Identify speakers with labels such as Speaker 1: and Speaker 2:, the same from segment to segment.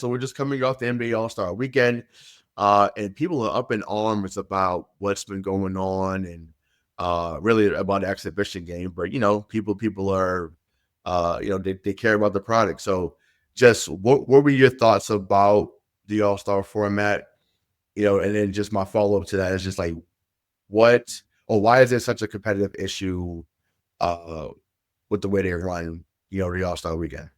Speaker 1: So we're just coming off the NBA All-Star weekend, and people are up in arms about what's been going on and really about the exhibition game. But people are, they care about the product. So, just what were your thoughts about the All-Star format? And then just my follow-up to that is just like, what or why is there such a competitive issue uh, with the way they're running, the All-Star weekend?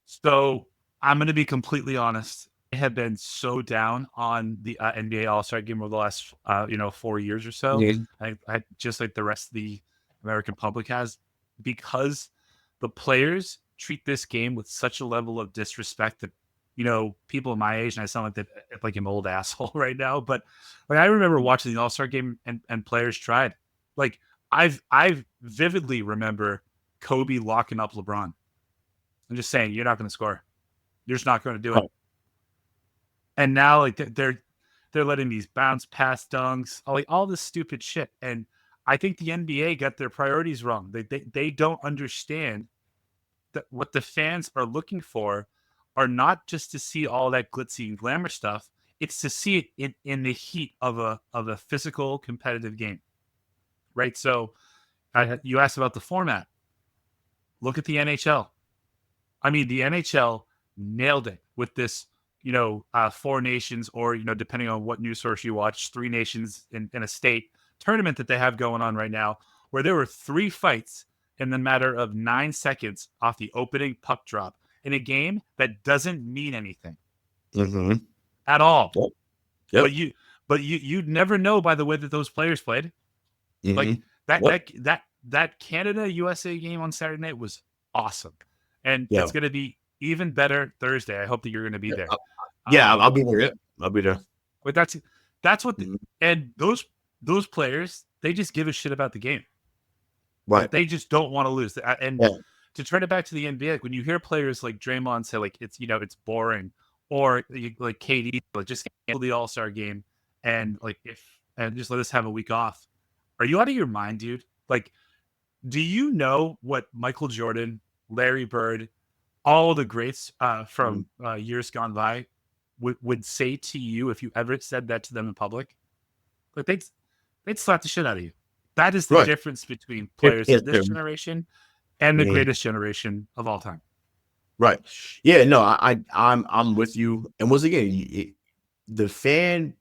Speaker 2: So I'm going to be completely honest. I have been so down on the NBA All-Star game over the last, 4 years or so.
Speaker 1: Yeah.
Speaker 2: I just like the rest of the American public has, because the players treat this game with such a level of disrespect that, people my age, and I sound like an old asshole right now, but like I remember watching the All-Star game and players tried. Like I vividly remember Kobe locking up LeBron. I'm just saying, you're not going to score. You're just not going to do it.
Speaker 1: Oh,
Speaker 2: And now, like they're letting these bounce pass dunks, like all this stupid shit. And I think the NBA got their priorities wrong. They don't understand that what the fans are looking for are not just to see all that glitzy and glamour stuff. It's to see it in the heat of a physical competitive game, right? So, you asked about the format. Look at the NHL. I mean, the NHL nailed it with this, 4 nations, or, depending on what news source you watch, 3 nations in a state tournament that they have going on right now, where there were 3 fights in the matter of 9 seconds off the opening puck drop in a game that doesn't mean anything
Speaker 1: mm-hmm.
Speaker 2: at all.
Speaker 1: Yep. Yep.
Speaker 2: You'd never know by the way that those players played. Like
Speaker 1: Mm-hmm.
Speaker 2: that
Speaker 1: Yep.
Speaker 2: that Canada USA game on Saturday night was awesome, and
Speaker 1: Yeah.
Speaker 2: it's going to be even better Thursday. I hope that you're going to be there.
Speaker 1: Yeah, I'll be there. Yeah, I'll be there.
Speaker 2: But that's what
Speaker 1: Mhm.
Speaker 2: and those players, they just give a shit about the game.
Speaker 1: Right.
Speaker 2: They just don't want to lose. And
Speaker 1: Yeah.
Speaker 2: to turn it back to the NBA, like when you hear players like Draymond say like it's boring, or like KD like just handle the All-Star game, and like and just let us have a week off. Are you out of your mind, dude? Like, do you know what Michael Jordan, Larry Bird, all the greats
Speaker 1: Mhm.
Speaker 2: from years gone by would say to you if you ever said that to them in public? Like they'd slap the shit out of you. That is the
Speaker 1: Right.
Speaker 2: difference between players
Speaker 1: Yes,
Speaker 2: of this
Speaker 1: sir.
Speaker 2: generation and the
Speaker 1: Mhm.
Speaker 2: greatest generation of all time.
Speaker 1: Right. Yeah. No, I'm with you. And once again, the fan,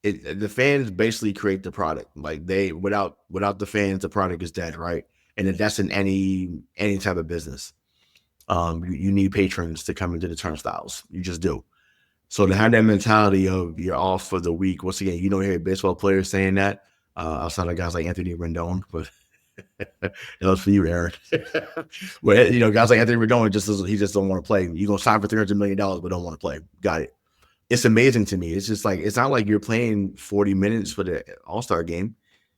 Speaker 1: the fans basically create the product. Like they, without the fans, the product is dead. Right. And that's in any type of business. You need patrons to come into the turnstiles. You just do. So to have that mentality of you're off for the week, once again, you don't hear baseball players saying that, outside of guys like Anthony Rendon, but that was for you, Aaron. But guys like Anthony Rendon he just don't want to play. You're gonna sign for $300 million, but don't want to play. Got it. It's amazing to me. It's just like it's not like you're playing 40 minutes for the All-Star game.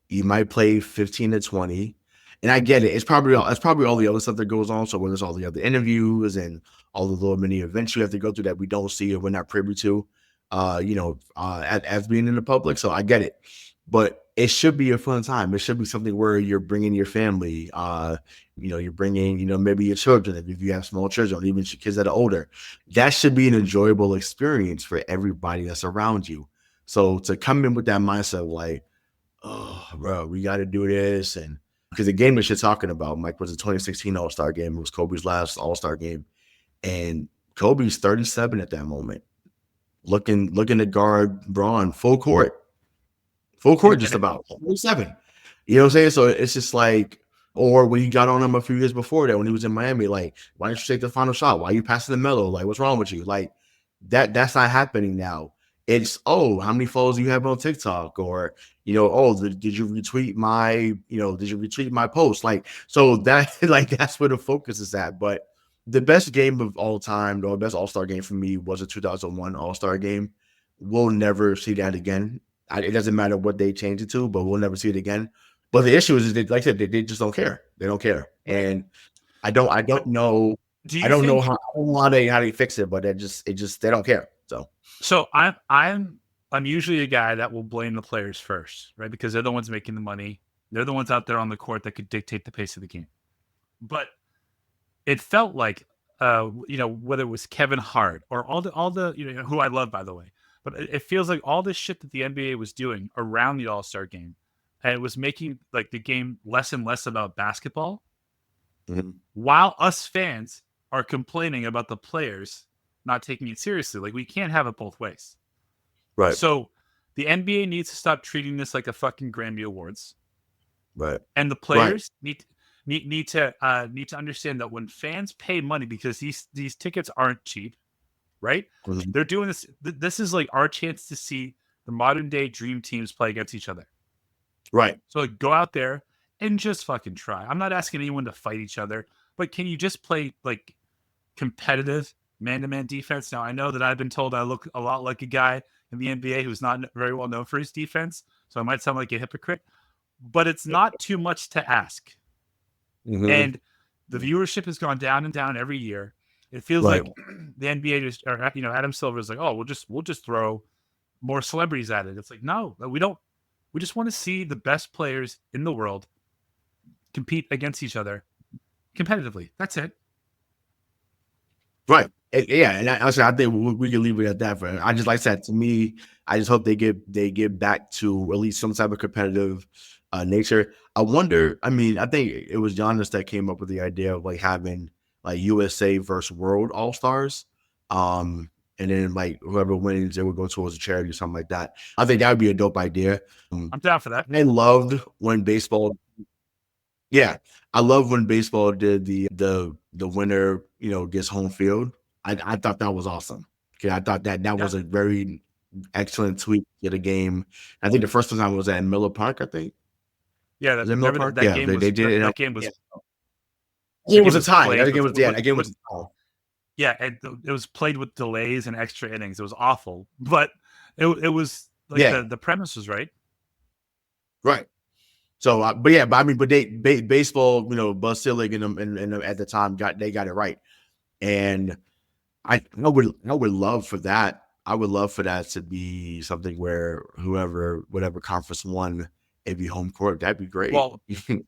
Speaker 1: You might play 15 to 20. And I get it. It's probably all the other stuff that goes on. So when there's all the other interviews and all the little mini events you have to go through that we don't see or we're not privy to, as being in the public. So I get it. But it should be a fun time. It should be something where you're bringing your family, you're bringing, maybe your children, if you have small children, or even kids that are older. That should be an enjoyable experience for everybody that's around you. So to come in with that mindset of like, oh, bro, we got to do this. And because the game that you're talking about, Mike, was a 2016 All-Star game. It was Kobe's last All-Star game. And Kobe's 37 at that moment, looking to guard Braun full court, just about 47. You know what I'm saying? So it's just like, or when he got on him a few years before that, when he was in Miami, like, why don't you take the final shot? Why are you passing the Melo? Like, what's wrong with you? Like, that's not happening now. It's, oh, how many followers do you have on TikTok? Or, oh, did you retweet my post? Like, so that, like, that's where the focus is at. But the best game of all time, or the best All-Star game for me, was a 2001 All-Star game. We'll never see that again. It doesn't matter what they change it to, but we'll never see it again. But the issue is that, like I said, they just don't care. They don't care. And I don't
Speaker 2: But
Speaker 1: know.
Speaker 2: do
Speaker 1: I
Speaker 2: you
Speaker 1: don't know
Speaker 2: think
Speaker 1: how they fix it, but they don't care. So
Speaker 2: so? I'm usually a guy that will blame the players first, right? Because they're the ones making the money. They're the ones out there on the court that could dictate the pace of the game. But it felt like whether it was Kevin Hart or all the who I love, by the way. But it feels like all this shit that the NBA was doing around the All-Star game, and it was making like the game less and less about basketball, while us fans are complaining about the players not taking it seriously. Like, we can't have it both ways.
Speaker 1: Right.
Speaker 2: So the NBA needs to stop treating this like a fucking Grammy Awards.
Speaker 1: Right.
Speaker 2: And the players need to understand that when fans pay money, because these tickets aren't cheap, right?
Speaker 1: Mhm.
Speaker 2: They're doing this. This is like our chance to see the modern day dream teams play against each other.
Speaker 1: Right.
Speaker 2: So like, go out there and just fucking try. I'm not asking anyone to fight each other, but can you just play like competitive man-to-man defense? Now, I know that I've been told I look a lot like a guy in the NBA who's not very well known for his defense, so I might sound like a hypocrite, but it's not too much to ask. And the viewership has gone down and down every year. It feels
Speaker 1: Right.
Speaker 2: like the NBA just, or Adam Silver is like, oh, we'll just throw more celebrities at it. It's like, no, we don't. We just want to see the best players in the world compete against each other competitively. That's it.
Speaker 1: Right. Yeah, and I think we can leave it at that. For I just, like I said, to me, I just hope they get back to at least some type of competitive nature. I wonder. I mean, I think it was Giannis that came up with the idea of like having like USA versus World All Stars, and then like whoever wins, they would go towards a charity or something like that. I think that would be a dope idea.
Speaker 2: I'm down for that.
Speaker 1: I loved when baseball. Yeah, I love when baseball did the winner, gets home field. I thought that was awesome. Okay, I thought that was a very excellent tweak to the game. I think the first time was at Miller Park. I think
Speaker 2: Yeah,
Speaker 1: was it Miller Park?
Speaker 2: that
Speaker 1: Yeah,
Speaker 2: game
Speaker 1: they
Speaker 2: was
Speaker 1: did it.
Speaker 2: that game was
Speaker 1: Yeah,
Speaker 2: that
Speaker 1: it
Speaker 2: game
Speaker 1: was a
Speaker 2: was
Speaker 1: tie.
Speaker 2: played
Speaker 1: That game
Speaker 2: with,
Speaker 1: was that game was a tie.
Speaker 2: yeah, and it was played with delays and extra innings. It was awful, but it was like
Speaker 1: Yeah,
Speaker 2: the premise was right.
Speaker 1: right. So, but I mean, but baseball, Buzz Selig and them at the time got it right, and I would love for that. I would love for that to be something where whatever conference won, it'd be home court. That'd be great.
Speaker 2: Well,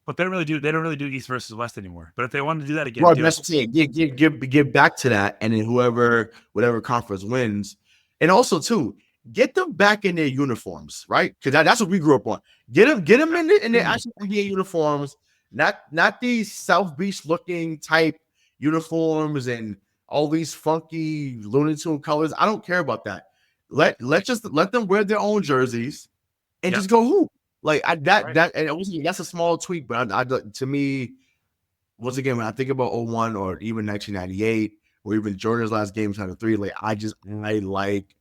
Speaker 2: but they don't really do East versus West anymore. But if they wanted to do that again,
Speaker 1: Right,
Speaker 2: do
Speaker 1: that's
Speaker 2: it.
Speaker 1: what I'm saying. Give back to that, and then whatever conference wins, and also too, get them back in their uniforms, right? Because that's what we grew up on. Get them in their actual NBA uniforms, not these South Beach looking type uniforms and all these funky Looney Tune colors. I don't care about that. Let them wear their own jerseys and just go hoop. Like that and it was, that's a small tweak, but to me, once again, when I think about 01 or even 1998 or even Jordan's last game, 3, like I like.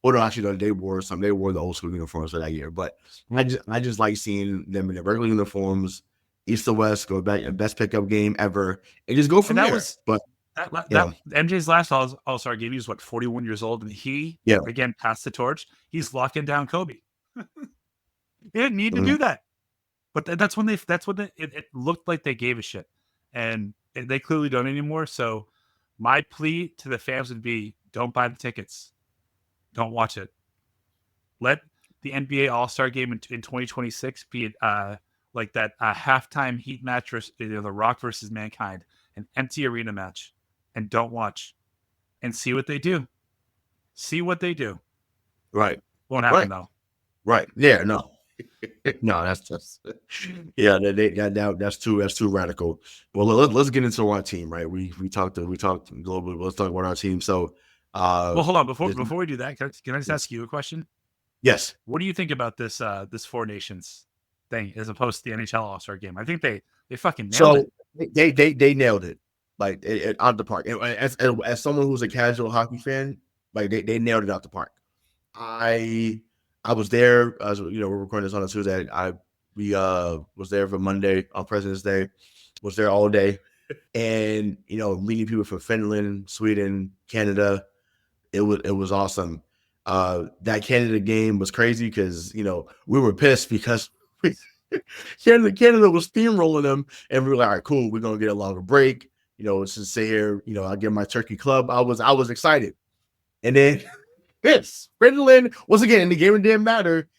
Speaker 1: Well, no, actually, no, they wore the old school uniforms for that year, but I just like seeing them in their regular uniforms, East to West, go back, best pickup game ever, and just go from
Speaker 2: And that
Speaker 1: there.
Speaker 2: was
Speaker 1: But
Speaker 2: that MJ's last All-Star game. He was 41 years old, and he again passed the torch. He's locking down Kobe. They didn't need to do that, but that's when it looked like they gave a shit, and they clearly don't anymore. So my plea to the fans would be: don't buy the tickets, don't watch it. Let the NBA All-Star game in 2026 be like that halftime Heat match, the Rock versus Mankind, an empty arena match, and don't watch and see what they do. See what they do.
Speaker 1: Right.
Speaker 2: Won't happen though.
Speaker 1: Right. Yeah. No. No. That's yeah. That's too radical. Well, let's get into our team. Right. We talked globally. Let's talk about our team. So,
Speaker 2: well, hold on before we do that. Can I just ask you a question?
Speaker 1: Yes.
Speaker 2: What do you think about this this Four Nations thing as opposed to the NHL All-Star game? I think they fucking nailed
Speaker 1: it. They nailed it, like out the park. As someone who's a casual hockey fan, like they nailed it out the park. I was there, as we're recording this on a Tuesday. We was there for Monday on President's Day. Was there all day, and meeting people from Finland, Sweden, Canada. It was awesome. That Canada game was crazy because we were pissed because Canada was steamrolling them, and we were like, all right, cool, we're gonna get a longer break. Let's just sit here. I get my turkey club. I was excited, and then Finland once again in the game. It didn't matter.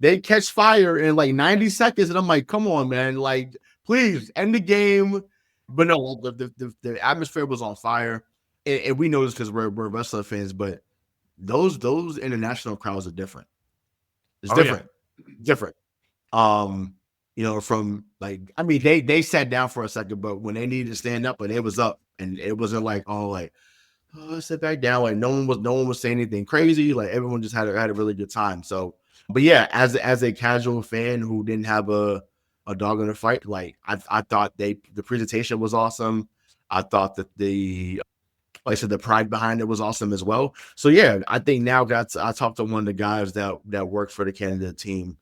Speaker 1: They catch fire in like 90 seconds, and I'm like, come on, man, like please end the game. But no, the atmosphere was on fire. and we know this because we're wrestling fans, but those international crowds are different. It's
Speaker 2: Oh yeah.
Speaker 1: different, different. Um, from like, I mean, they sat down for a second, but when they needed to stand up, and it was up, and it wasn't like, oh, like, oh, sit back down. Like no one was saying anything crazy. Like everyone just had a really good time. So, but yeah, as a casual fan who didn't have a dog in the fight, like I thought the presentation was awesome. I thought that like I said, the pride behind it was awesome as well. So yeah, I think now I talked to one of the guys that works for the Canada team.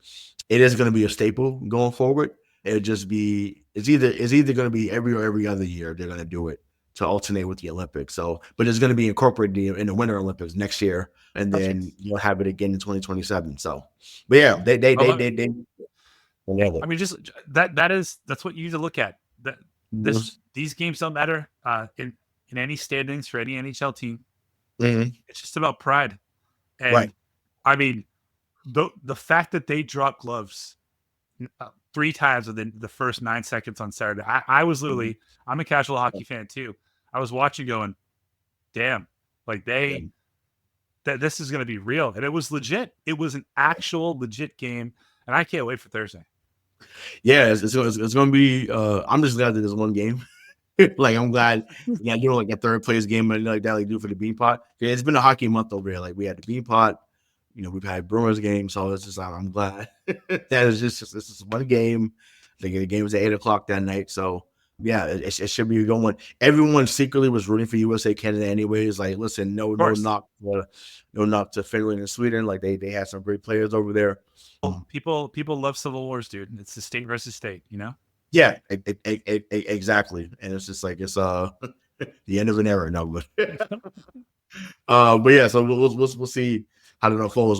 Speaker 1: It is going to be a staple going forward. It'll just be it's either going to be every or every other year they're going to do it to alternate with the Olympics. So, but it's going to be incorporated in the Winter Olympics next year, and
Speaker 2: Okay.
Speaker 1: then you'll have it again in 2027. So, but yeah, they nailed
Speaker 2: I
Speaker 1: it.
Speaker 2: mean, just that's what you need to look at. That
Speaker 1: Mhm.
Speaker 2: these games don't matter in any standings for any NHL team.
Speaker 1: Mhm.
Speaker 2: It's just about pride.
Speaker 1: Right.
Speaker 2: And I mean, the fact that they dropped gloves 3 times within the first 9 seconds on Saturday, I was
Speaker 1: Mhm.
Speaker 2: literally, I'm a casual hockey fan too. I was watching, going, damn, like
Speaker 1: Yeah.
Speaker 2: that this is going to be real, and it was legit. It was an actual legit game, and I can't wait for Thursday.
Speaker 1: Yeah, it's going to be. I'm just glad that there's one game. Like I'm glad, yeah, like a third place game and like that, like do for the Bean Pot. Yeah, it's been a hockey month over there. Like we had the Bean Pot, we've had Brewers game, so it's just I'm glad that it's just this is one game. The game was at 8 o'clock that night, so yeah, it should be a good one. Everyone secretly was rooting for USA Canada, anyways. Like, listen,
Speaker 2: Of course,
Speaker 1: no knock to Finland and Sweden. Like they had some great players over there.
Speaker 2: people love civil wars, dude. It's the state versus state, you know.
Speaker 1: Yeah, exactly, and it's just like it's the end of an era. No, but but yeah, so we'll see how it unfolds.